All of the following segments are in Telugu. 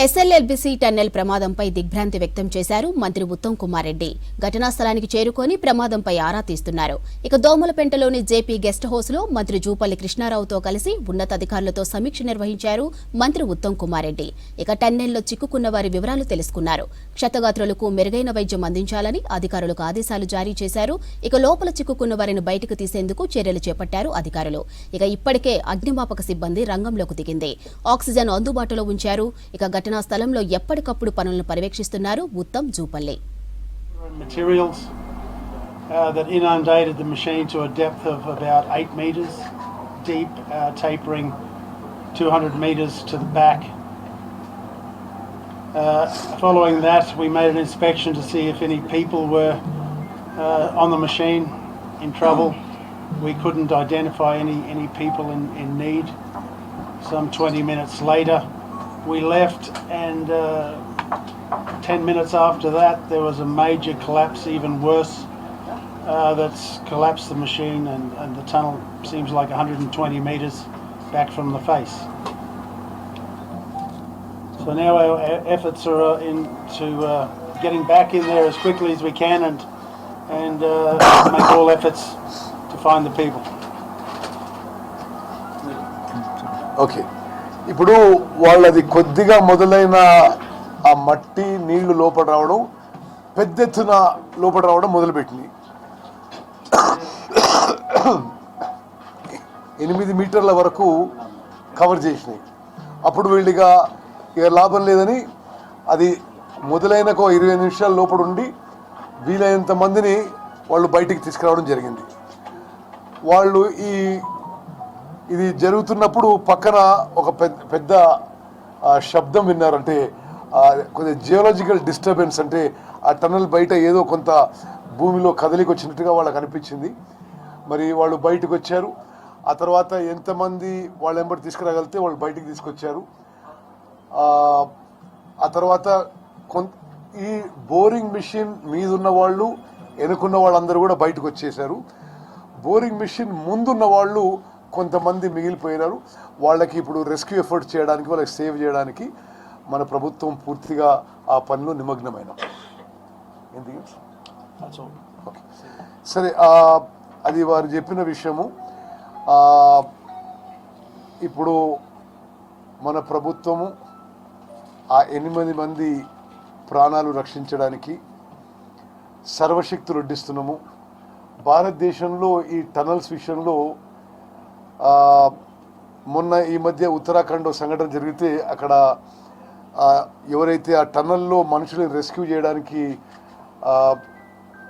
ఎస్ఎల్ఎల్బీసీ టన్నెల్ ప్రమాదంపై దిగ్భ్రాంతి వ్యక్తం చేశారు మంత్రి ఉత్తమ్ కుమార్ రెడ్డి. ఘటనా స్థలానికి చేరుకొని ప్రమాదంపై ఆరా తీస్తున్నారు. ఇక దోమలపెంటలోని జేపీ గెస్ట్ హౌస్ లో మంత్రి జూపల్లి కృష్ణారావుతో కలిసి ఉన్నతాధికారులతో సమీక్ష నిర్వహించారు మంత్రి ఉత్తమ్ కుమార్ రెడ్డి. ఇక టన్నెల్లో చిక్కుకున్న వారి వివరాలు తెలుసుకున్నారు. క్షతగాత్రులకు మెరుగైన వైద్యం అందించాలని అధికారులకు ఆదేశాలు జారీ చేశారు. ఇక లోపల చిక్కుకున్న వారిని బయటకు తీసేందుకు చర్యలు చేపట్టారు అధికారులు. ఇక ఇప్పటికే అగ్నిమాపక సిబ్బంది రంగంలోకి దిగింది. ఆక్సిజన్ అందుబాటులో ఉంచారు. ఇక ఘటనా స్థలంలో ఎప్పటికప్పుడు పనులను పర్యవేక్షిస్తున్నారు Uttam Jupally. Materials that inundated the machine to a depth of about 8 metres deep, tapering 200 metres to the back. Following that, we made an inspection to see if any people were on the machine in trouble. We couldn't identify any people in need. Some 20 minutes later, we left, and 10 minutes after that there was a major collapse, even worse, that's collapsed the machine, and the tunnel seems like 120 metres back from the face. So now our efforts are into getting back in there as quickly as we can, and make all efforts to find the people. Okay. ఇప్పుడు వాళ్ళది కొద్దిగా మొదలైన ఆ మట్టి నీళ్లు లోపల రావడం, పెద్ద ఎత్తున లోపల రావడం మొదలుపెట్టింది. 8 మీటర్ల వరకు కవర్ చేసినాయి. అప్పుడు వీళ్ళిగా ఇక లాభం లేదని అది మొదలైన 20 నిమిషాల లోపల ఉండి వీలైనంత మందిని వాళ్ళు బయటికి తీసుకురావడం జరిగింది. వాళ్ళు ఇది జరుగుతున్నప్పుడు పక్కన ఒక పెద్ద శబ్దం విన్నారు. అంటే కొద్దిగా జియోలాజికల్ డిస్టర్బెన్స్, అంటే ఆ టన్నల్ బయట ఏదో కొంత భూమిలో కదలికి వచ్చినట్టుగా వాళ్ళకి అనిపించింది. మరి వాళ్ళు బయటకు వచ్చారు. ఆ తర్వాత ఎంతమంది వాళ్ళు ఎంబడి తీసుకురాగలిగితే వాళ్ళు బయటికి తీసుకొచ్చారు. ఆ తర్వాత ఈ బోరింగ్ మిషన్ మీద ఉన్న వాళ్ళు, వెనుకున్న వాళ్ళందరూ కూడా బయటకు వచ్చేసారు. బోరింగ్ మిషన్ ముందున్న వాళ్ళు కొంతమంది మిగిలిపోయినారు. వాళ్ళకి ఇప్పుడు రెస్క్యూ ఎఫర్ట్ చేయడానికి, వాళ్ళకి సేవ్ చేయడానికి మన ప్రభుత్వం పూర్తిగా ఆ పనిలో నిమగ్నమైన. ఓకే, సరే, అది వారు చెప్పిన విషయము. ఇప్పుడు మన ప్రభుత్వము ఆ 8 మంది ప్రాణాలు రక్షించడానికి సర్వశక్తులు వడ్డిస్తున్నాము. భారతదేశంలో ఈ టనల్స్ విషయంలో మొన్న ఈ మధ్య ఉత్తరాఖండ్ సంఘటన జరిగితే అక్కడ ఎవరైతే ఆ టన్నల్లో మనుషులను రెస్క్యూ చేయడానికి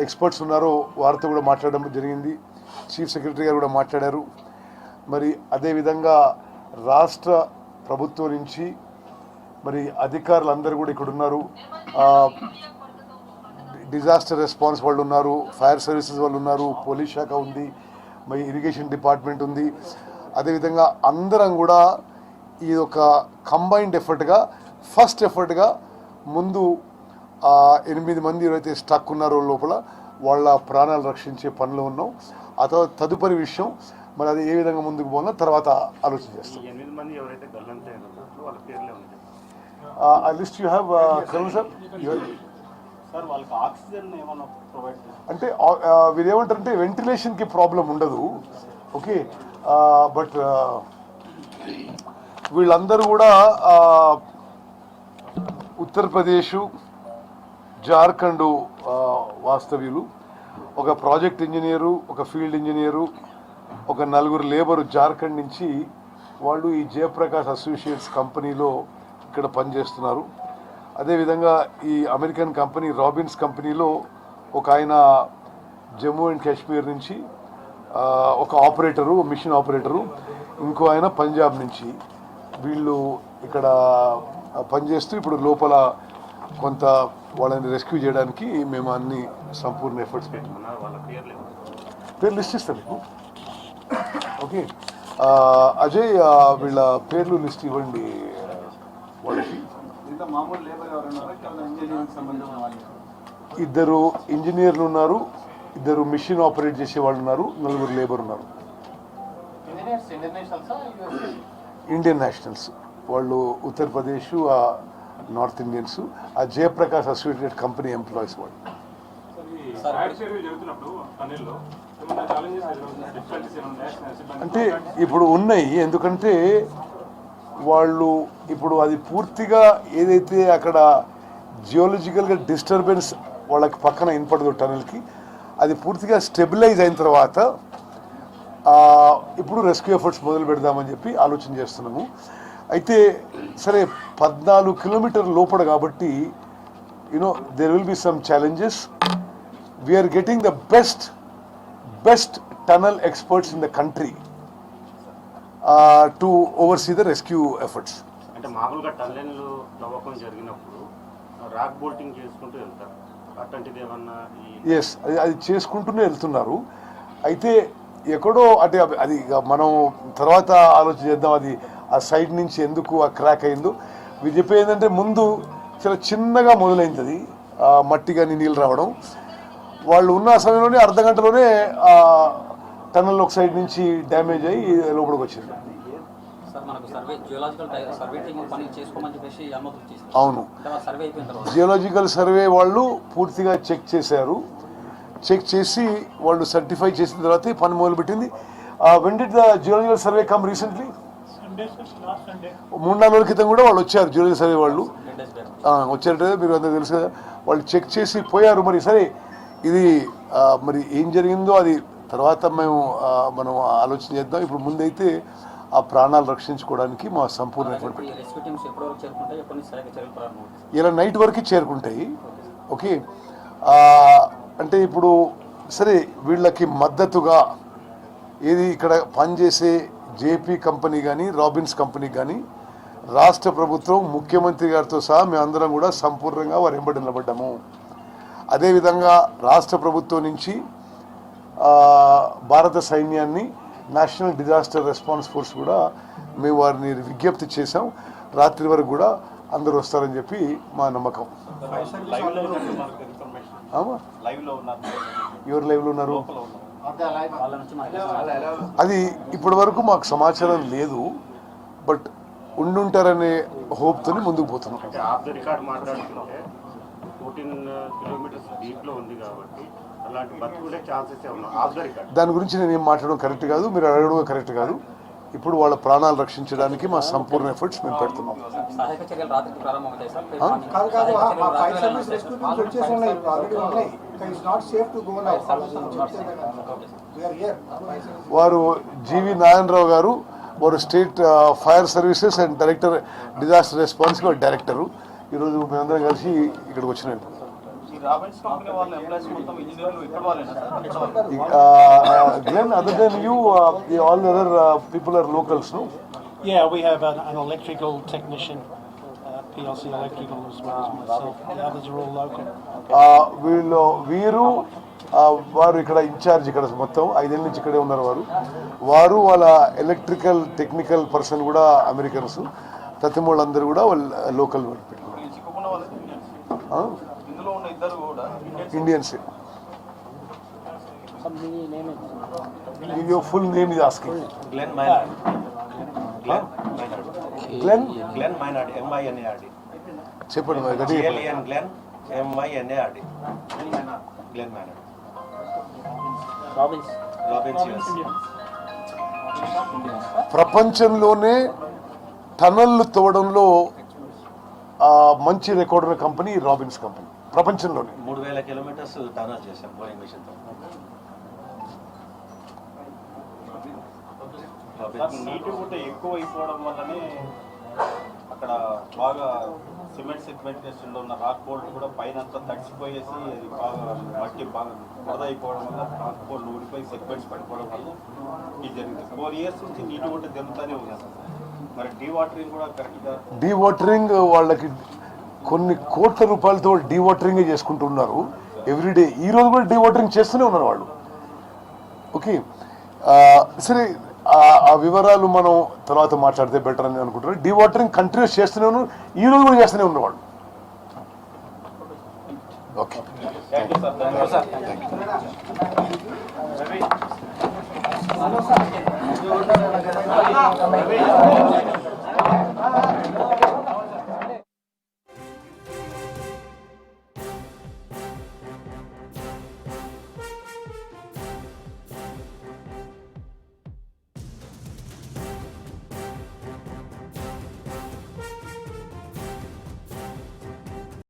ఎక్స్పర్ట్స్ ఉన్నారో వారితో కూడా మాట్లాడడం జరిగింది. చీఫ్ సెక్రటరీ గారు కూడా మాట్లాడారు. మరి అదేవిధంగా రాష్ట్ర ప్రభుత్వం నుంచి మరి అధికారులందరూ కూడా ఇక్కడ ఉన్నారు. డిజాస్టర్ రెస్పాన్స్ వాళ్ళు ఉన్నారు, ఫైర్ సర్వీసెస్ వాళ్ళు ఉన్నారు, పోలీస్ శాఖ ఉంది, మరి ఇరిగేషన్ డిపార్ట్మెంట్ ఉంది. అదేవిధంగా అందరం కూడా ఈ ఒక కంబైన్డ్ ఎఫర్ట్గా, ఫస్ట్ ఎఫర్ట్గా ముందు 8 మంది ఎవరైతే స్టక్ ఉన్నారో లోపల వాళ్ళ ప్రాణాలు రక్షించే పనిలో ఉన్నాం. ఆ తర్వాత తదుపరి విషయం మరి అది ఏ విధంగా ముందుకు పోవాలో తర్వాత ఆలోచన చేస్తాం. ఆ లిస్ట్ యూ హ్యావ్ సార్. అంటే వీరేమంటారంటే వెంటిలేషన్కి ప్రాబ్లం ఉండదు. ఓకే, బట్ వీళ్ళందరూ కూడా ఉత్తరప్రదేశ్, జార్ఖండ్ వాస్తవ్యులు. ఒక ప్రాజెక్ట్ ఇంజనీరు, ఒక ఫీల్డ్ ఇంజనీరు, ఒక 4 లేబరు జార్ఖండ్ నుంచి వాళ్ళు ఈ జయప్రకాష్ అసోసియేట్స్ కంపెనీలో ఇక్కడ పనిచేస్తున్నారు. అదేవిధంగా ఈ అమెరికన్ కంపెనీ రాబిన్స్ కంపెనీలో ఒక ఆయన జమ్మూ అండ్ కాశ్మీర్ నుంచి, ఒక ఆపరేటరు, మిషన్ ఆపరేటరు, ఇంకో ఆయన పంజాబ్ నుంచి. వీళ్ళు ఇక్కడ పనిచేస్తూ ఇప్పుడు లోపల కొంత వాళ్ళని రెస్క్యూ చేయడానికి మేము అన్ని సంపూర్ణ ఎఫర్ట్స్ పెట్టుకున్నాం. పేరు లిస్ట్ ఇస్తాను మీకు. ఓకే, అజయ్ వీళ్ళ పేర్లు లిస్ట్ ఇవ్వండి వాళ్ళకి. 2 ఇంజనీర్లు ఉన్నారు, 2 మిషన్ ఆపరేట్ చేసే వాళ్ళు ఉన్నారు, 4 లేబర్ ఉన్నారు. ఇండియన్ నేషనల్స్ వాళ్ళు ఉత్తరప్రదేశ్, నార్త్ ఇండియన్స్, ఆ జయప్రకాష్ అసోసియేటెడ్ కంపెనీ ఎంప్లాయీస్ వాళ్ళు. అంటే ఇప్పుడు ఉన్నాయి, ఎందుకంటే వాళ్ళు ఇప్పుడు అది పూర్తిగా ఏదైతే అక్కడ జియోలజికల్గా డిస్టర్బెన్స్ వాళ్ళకి పక్కన వినపడదు టనల్కి, అది పూర్తిగా స్టెబిలైజ్ అయిన తర్వాత ఇప్పుడు రెస్క్యూ ఎఫర్ట్స్ మొదలు పెడదామని చెప్పి ఆలోచన చేస్తున్నాము. అయితే సరే 14 కిలోమీటర్ లోపల కాబట్టి you know there will be some challenges. We're getting the best tunnel experts in the country to oversee the rescue efforts. అంటే మామూలుగా టన్నెల్లు తవ్వకం జరిగినప్పుడు రాక్ బోల్టింగ్ చేసుకుంటూ వెళ్తారు, అట్లాంటిది ఏమన్నా? ఎస్, అది చేసుకుంటూనే వెళ్తున్నారు. అయితే ఎక్కడో అంటే అది మనం తర్వాత ఆలోచన చేద్దాం, అది ఆ సైడ్ నుంచి ఎందుకు ఆ క్రాక్ అయిందో. మీరు చెప్పేది ఏంటంటే ముందు చాలా చిన్నగా మొదలైంది అది, మట్టి కానీ నీళ్ళు రావడం. వాళ్ళు ఉన్న సమయంలోనే అర్ధ గంటలోనే టన్నల్ ఒక సైడ్ నుంచి డ్యామేజ్ అయ్యి లోపలికి వచ్చింది. అవును, జియోలాజికల్ సర్వే వాళ్ళు పూర్తిగా చెక్ చేశారు. చెక్ చేసి వాళ్ళు సర్టిఫై చేసిన తర్వాత పని మొదలుపెట్టింది. When did the geological survey come recently? 3-4 రోజుల క్రితం కూడా వాళ్ళు వచ్చారు, జియోలాజికల్ సర్వే వాళ్ళు వచ్చారంటే మీరు అందరూ తెలుసు కదా. వాళ్ళు చెక్ చేసి పోయారు. మరి సరే ఇది మరి ఏం జరిగిందో అది తర్వాత మనం ఆలోచన చేద్దాం. ఇప్పుడు ముందైతే ఆ ప్రాణాలు రక్షించుకోవడానికి మా సంపూర్ణ ఎఫర్ట్ ఇలా నైట్ వరకు చేరుకుంటాయి. ఓకే, అంటే ఇప్పుడు సరే వీళ్ళకి మద్దతుగా ఏది ఇక్కడ పనిచేసే జేపీ కంపెనీ కానీ రాబిన్స్ కంపెనీ కానీ రాష్ట్ర ప్రభుత్వం ముఖ్యమంత్రి గారితో సహా మేమందరం కూడా సంపూర్ణంగా వారి వెంబడి నిలబడ్డాము. అదేవిధంగా రాష్ట్ర ప్రభుత్వం నుంచి భారత సైన్యాన్ని, నేషనల్ డిజాస్టర్ రెస్పాన్స్ ఫోర్స్ కూడా మేము వారిని విజ్ఞప్తి చేశాం. రాత్రి వరకు కూడా అందరూ వస్తారని చెప్పి మా నమ్మకం. ఎవరు లైవ్లో ఉన్నారు? అది ఇప్పటి వరకు మాకు సమాచారం లేదు, బట్ ఉండుంటారనే హోప్తో ముందుకు పోతున్నాం. 14 కిలోమీటర్స్ డీప్లో ఉంది కాబట్టి అలాంటి బతుకునే ఛాన్సెస్ ఉన్నాయి. దాని గురించి నేను ఏం మాట్లాడడం కరెక్ట్ కాదు, మీరు అడగడం కరెక్ట్ కాదు. ఇప్పుడు వాళ్ళ ప్రాణాలు రక్షించడానికి మా సంపూర్ణ ఎఫర్ట్స్ మేము పెడుతున్నాం. వారు జీవి నారాయణరావు గారు, వారు state fire services and director disaster response director. ఈరోజు మేమందరం కలిసి ఇక్కడికి వచ్చినాం. Glenn, other than you, all other people are locals, no? Yeah, we have an electrical technician, PLC Electrical, as well as myself. The others are all local. వీరు వారు ఇక్కడ ఇన్ఛార్జ్, ఇక్కడ మొత్తం 5 ఏళ్ళ నుంచి ఇక్కడే ఉన్నారు. వారు వాళ్ళ ఎలక్ట్రికల్ టెక్నికల్ పర్సన్ కూడా అమెరికన్స్. ప్రతి వాళ్ళందరూ కూడా వాళ్ళు లోకల్ పెట్టుకున్నారు. Indians. Your full name is asking. Glenn Maynard. Glenn Maynard. M-I-N-A-R-D. చెప్పండి మరి. G-L-E-N Glenn M-I-N-A-R-D. Glenn Maynard. Robbins, yes. ప్రపంచంలోనే టనల్ తవ్వడంలో మంచి రికార్డు ఉన్న కంపెనీ రాబిన్స్ కంపెనీ. ప్రపంచంలోనే 3000 కిలోమీటర్స్ టనల్ చేశాం బోయింగ్ మిషన్తో. నీటి కూడా ఎక్కువ అయిపోవడం వల్లనే అక్కడ బాగా సిమెంట్ సెగ్మెంటేషన్లో ఉన్న రాక్ బోల్ట్ కూడా పైన అంతా తడిసిపోయేసి అది బాగా మట్టి బాగా బురద అయిపోవడం వల్ల రాక్ బోల్ట్ ఊడిపోయి సెగ్మెంట్స్ పడిపోవడం వల్ల ఇది జరిగింది. 4 years నుంచి నీటి కూడా జరుగుతూనే ఉంది అసలు. మరి డీవాటరింగ్ కూడా కరెక్ట్గా, డీవాటరింగ్ వాళ్ళకి కొన్ని కోట్ల రూపాయలతో డీవాటరింగ్ చేసుకుంటున్నారు ఎవ్రీడే. ఈ రోజు కూడా డీవాటరింగ్ చేస్తూనే ఉన్నారు వాళ్ళు. ఓకే, సరే ఆ వివరాలు మనం తర్వాత మాట్లాడితే బెటర్ అని అనుకుంటున్నారు. డీవాటరింగ్ కంటిన్యూస్ చేస్తూనే ఉన్నారు, ఈ రోజు కూడా చేస్తూనే ఉన్నారు వాళ్ళు. Okay, thank you sir.